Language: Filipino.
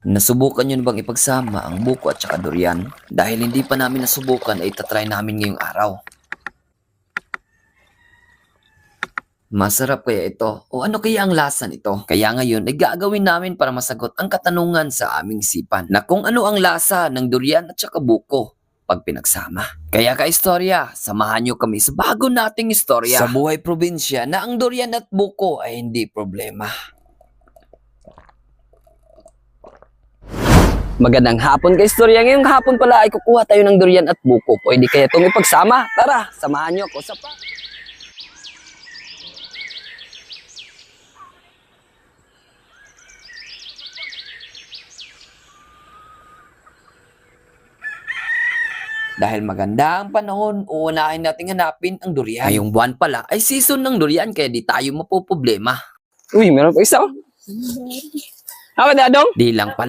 Nasubukan nyo na bang ipagsama ang buko at saka durian? Dahil hindi pa namin nasubukan ay itatry namin ngayong araw. Masarap kaya ito? O ano kaya ang lasa nito? Kaya ngayon ay gagawin namin para masagot ang katanungan sa aming sipan na kung ano ang lasa ng durian at saka buko pag pinagsama. Kaya ka-istorya, samahan nyo kami sa bago nating istorya sa buhay probinsya na ang durian at buko ay hindi problema. Magandang hapon ka-istorya. Ngayong hapon pala ay kukuha tayo ng durian at buko. Pwede kaya itong ipagsama? Tara, samahan nyo ako sa Dahil maganda ang panahon, uunahin nating hanapin ang durian. Ngayong buwan pala ay season ng durian kaya di tayo mapoproblema. Uy, meron pa isa. Apa dadong? Di lang pala